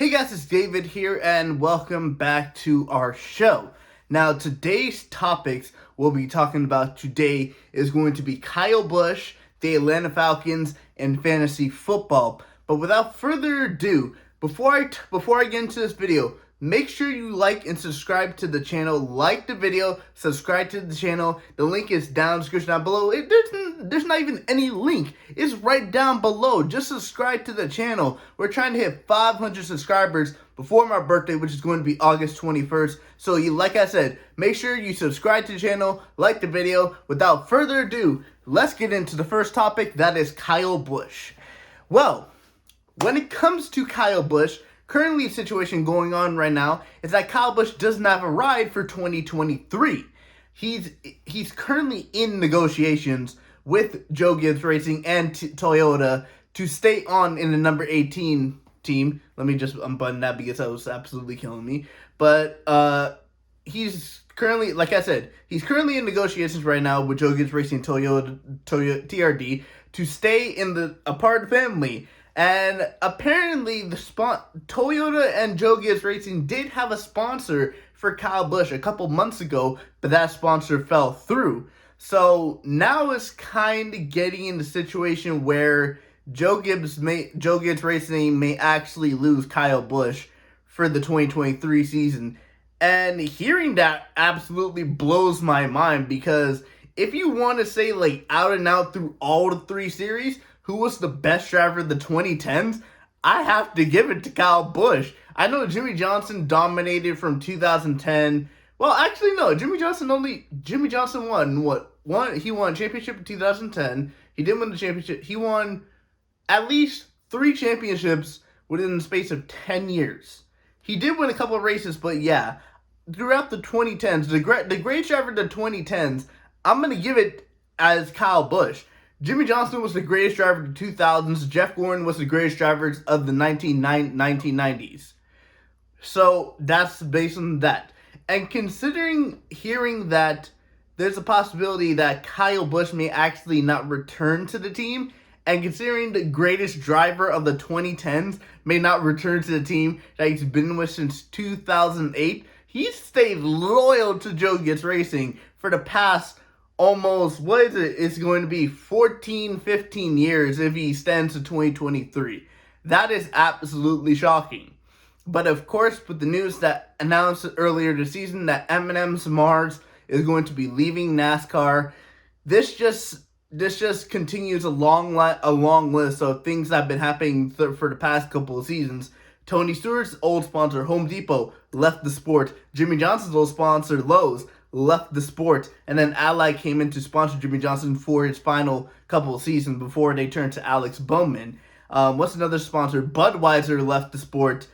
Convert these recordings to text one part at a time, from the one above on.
Hey guys, it's David here, and welcome back to our show. Now, today's topics we'll be talking about today is going to be Kyle Busch, the Atlanta Falcons, and fantasy football. But without further ado, before I get into this video, make sure you like and subscribe to the channel. Like the video, subscribe to the channel. The link is down in the description down below. There's not even any link. It's right down below. Just subscribe to the channel. We're trying to hit 500 subscribers before my birthday, which is going to be August 21st. So like I said, make sure you subscribe to the channel, like the video. Without further ado, let's get into the first topic. That is Kyle Busch. Well, when it comes to Kyle Busch, currently the situation going on right now is that Kyle Busch doesn't have a ride for 2023. He's currently in negotiations with Joe Gibbs Racing and Toyota to stay on in the number 18 team. Let me just unbutton that because that was absolutely killing me. But he's currently, like I said, he's currently in negotiations right now with Joe Gibbs Racing and Toyota TRD to stay in a part of the family. And apparently, Toyota and Joe Gibbs Racing did have a sponsor for Kyle Busch a couple months ago, but that sponsor fell through. So now it's kind of getting in the situation where Joe Gibbs Racing may actually lose Kyle Busch for the 2023 season. And hearing that absolutely blows my mind, because if you want to say like out and out through all the three series, who was the best driver of the 2010s? I have to give it to Kyle Busch. I know Jimmy Johnson dominated from 2010. Well, actually, no. Jimmy Johnson won what? He won a championship in 2010. He didn't win the championship. He won at least 3 championships within the space of 10 years. He did win a couple of races, but yeah, throughout the 2010s, the great driver of the 2010s, I'm going to give it as Kyle Busch. Jimmy Johnson was the greatest driver of the 2000s. Jeff Gordon was the greatest driver of the 1990s. So that's based on that. And hearing that there's a possibility that Kyle Busch may actually not return to the team, and considering the greatest driver of the 2010s may not return to the team that he's been with since 2008, he's stayed loyal to Joe Gibbs Racing for the past almost, it's going to be 14, 15 years if he stands to 2023. That is absolutely shocking. But of course, with the news that announced earlier this season that m&ms Mars is going to be leaving NASCAR, this just continues a long list of things that have been happening for the past couple of seasons. Tony Stewart's old sponsor, Home Depot, left the sport. Jimmy Johnson's old sponsor, Lowe's, left the sport, and then Ally came in to sponsor Jimmy Johnson for his final couple of seasons before they turned to Alex Bowman. What's another sponsor? Budweiser left the sport.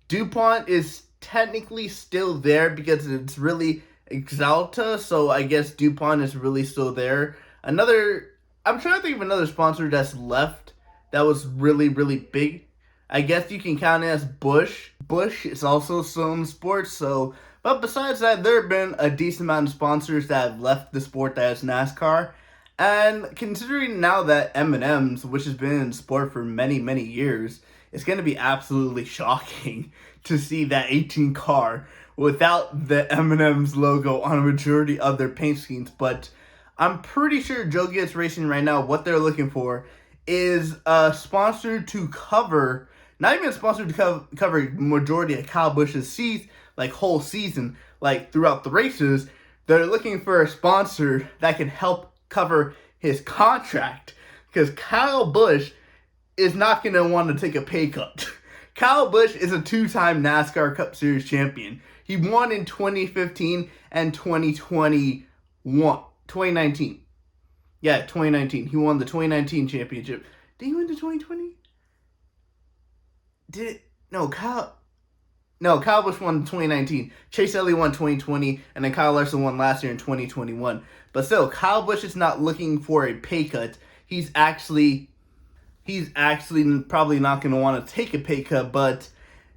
DuPont is technically still there because it's really Exalta, so I guess DuPont is really still there. I'm trying to think of another sponsor that's left that was really, really big. I guess you can count it as Busch. Busch is also still in sports, but besides that, there have been a decent amount of sponsors that have left the sport that is NASCAR. And considering now that m&ms, which has been in sport for many, many years, it's going to be absolutely shocking to see that 18 car without the m&ms logo on a majority of their paint schemes. But I'm pretty sure Joe Gibbs Racing right now, what they're looking for is a sponsor to cover, not even a sponsor to cover majority of Kyle Busch's seats, like whole season, like throughout the races. They're looking for a sponsor that can help cover his contract, because Kyle Busch is not going to want to take a pay cut. Kyle Busch is a 2-time NASCAR Cup Series champion. He won in 2015 and 2019. Yeah, 2019. He won the 2019 championship. Did he win the 2020? Kyle Busch won in 2019. Chase Elliott won 2020, and then Kyle Larson won last year in 2021. But still, Kyle Busch is not looking for a pay cut. He's actually probably not going to want to take a pay cut, but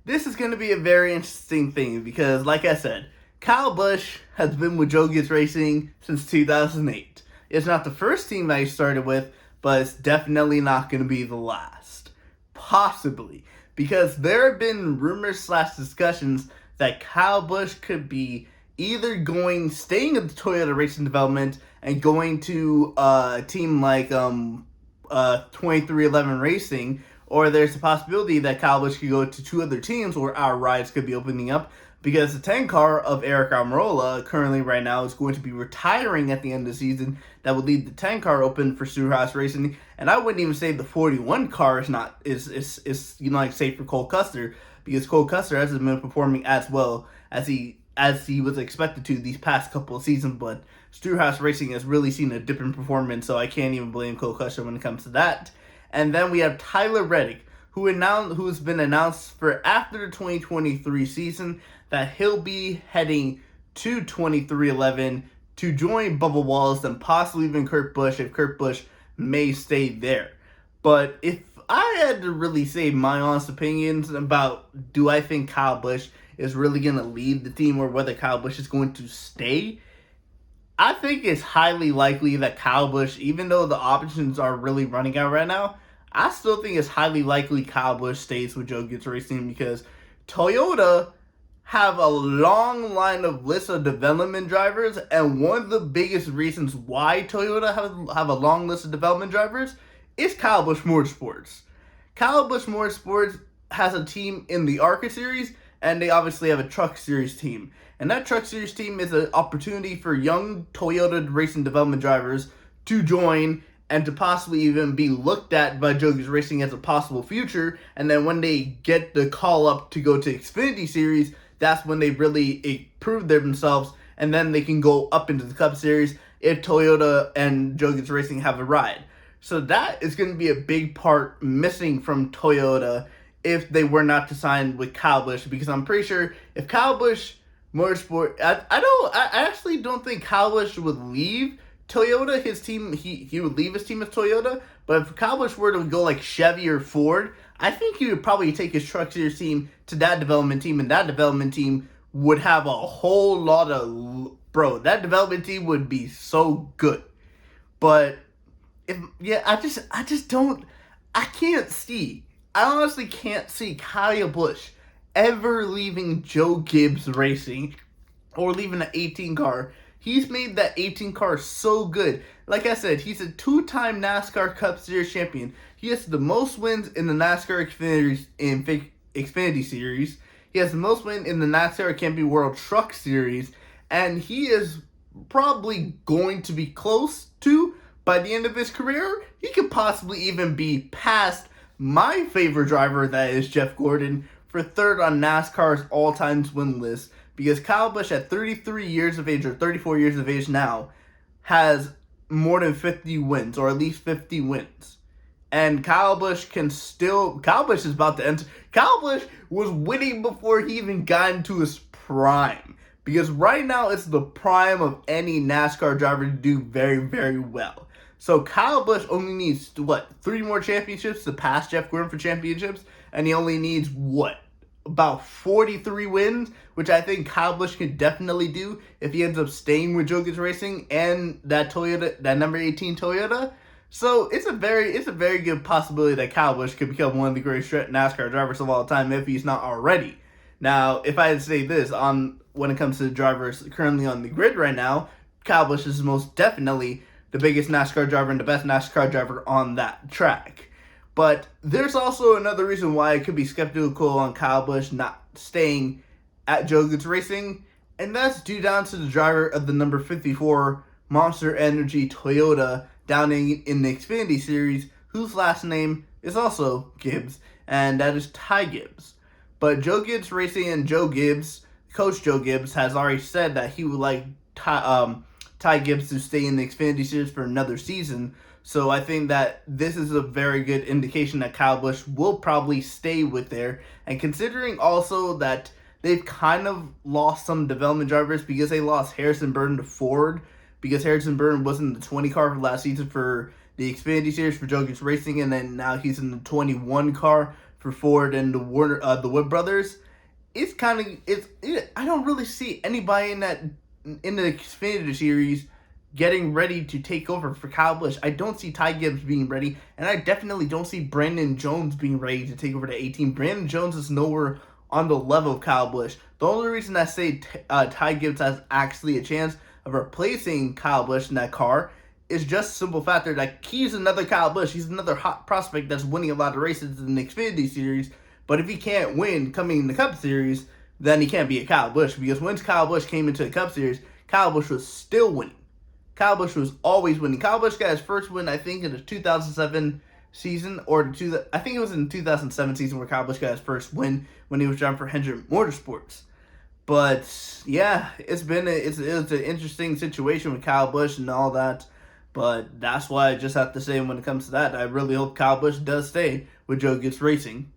this is going to be a very interesting thing because, like I said, Kyle Busch has been with Joe Gibbs Racing since 2008. It's not the first team that he started with, but it's definitely not going to be the last. Possibly. because there have been rumors / discussions that Kyle Busch could be either staying at the Toyota Racing Development and going to a team like 2311 Racing, or there's a possibility that Kyle Busch could go to 2 other teams where our rides could be opening up, because the 10 car of Eric Almirola currently right now is going to be retiring at the end of the season. That would leave the 10 car open for Stewart-Haas Racing, and I wouldn't even say the 41 car is safe for Cole Custer, because Cole Custer hasn't been performing as well as he was expected to these past couple of seasons, but Stewart-Haas Racing has really seen a dip in performance, so I can't even blame Cole Custer when it comes to that. And then we have Tyler Reddick, who's been announced for after the 2023 season that he'll be heading to 2311 to join Bubba Wallace and possibly even Kurt Busch, if Kurt Busch may stay there. But if I had to really say my honest opinions about do I think Kyle Busch is really going to lead the team or whether Kyle Busch is going to stay, I think it's highly likely that Kyle Busch, even though the options are really running out right now, I still think it's highly likely Kyle Busch stays with Joe Gibbs Racing, because Toyota have a long line of list of development drivers, and one of the biggest reasons why Toyota have a long list of development drivers is Kyle Busch Motorsports. Kyle Busch Motorsports has a team in the ARCA Series, and they obviously have a Truck Series team. And that Truck Series team is an opportunity for young Toyota racing development drivers to join and to possibly even be looked at by Joe Gibbs Racing as a possible future. And then when they get the call up to go to Xfinity Series, that's when they really prove themselves, and then they can go up into the Cup Series if Toyota and Joe Gibbs Racing have a ride. So that is going to be a big part missing from Toyota if they were not to sign with Kyle Busch, because I'm pretty sure if Kyle Busch Motorsport, I actually don't think Kyle Busch would leave Toyota, his team, he would leave his team as Toyota, but if Kyle Busch were to go like Chevy or Ford, I think he would probably take his Truck Series team to that development team, and that development team would have a whole lot of, that development team would be so good. But, I honestly can't see Kyle Busch ever leaving Joe Gibbs Racing or leaving an 18 car. He's made that 18 car so good. Like I said, he's a 2-time NASCAR Cup Series champion. He has the most wins in the NASCAR Xfinity Series. He has the most wins in the NASCAR Camping World Truck Series. And he is probably going to be close to, by the end of his career, he could possibly even be past my favorite driver, that is Jeff Gordon, for third on NASCAR's all-time win list. Because Kyle Busch at 33 years of age, or 34 years of age now, has more than 50 wins, or at least 50 wins. And Kyle Busch is about to enter. Kyle Busch was winning before he even got into his prime. Because right now, it's the prime of any NASCAR driver to do very, very well. So Kyle Busch only needs, 3 more championships to pass Jeff Gordon for championships? And he only needs, about 43 wins, which I think Kyle Busch could definitely do if he ends up staying with Joe Gibbs Racing and that Toyota, that number 18 Toyota. So it's a very good possibility that Kyle Busch could become one of the greatest NASCAR drivers of all time if he's not already. Now, if I had to say this, when it comes to the drivers currently on the grid right now, Kyle Busch is most definitely the biggest NASCAR driver and the best NASCAR driver on that track. But there's also another reason why I could be skeptical on Kyle Busch not staying at Joe Gibbs Racing, and that's due down to the driver of the number 54 Monster Energy Toyota down in the Xfinity Series, whose last name is also Gibbs, and that is Ty Gibbs. But Joe Gibbs Racing and Coach Joe Gibbs, has already said that he would like Ty Gibbs to stay in the Xfinity Series for another season. So I think that this is a very good indication that Kyle Busch will probably stay with there. And considering also that they've kind of lost some development drivers because they lost Harrison Burton to Ford, because Harrison Burton was in the 20 car for last season for the Xfinity Series for Joe Gibbs Racing, and then now he's in the 21 car for Ford and the Wood brothers. I don't really see anybody in the Xfinity Series getting ready to take over for Kyle Busch. I don't see Ty Gibbs being ready, and I definitely don't see Brandon Jones being ready to take over the 18. Brandon Jones is nowhere on the level of Kyle Busch. The only reason I say Ty Gibbs has actually a chance of replacing Kyle Busch in that car is just simple factor that he's another Kyle Busch. He's another hot prospect that's winning a lot of races in the Xfinity Series. But if he can't win coming in the Cup Series, then he can't be a Kyle Busch. Because when Kyle Busch came into the Cup Series, Kyle Busch was still winning. Kyle Busch was always winning. Kyle Busch got his first win, I think, in the 2007 season, I think it was in the 2007 season where Kyle Busch got his first win when he was driving for Hendrick Motorsports. But yeah, it's an interesting situation with Kyle Busch and all that. But that's why I just have to say when it comes to that, I really hope Kyle Busch does stay with Joe Gibbs Racing.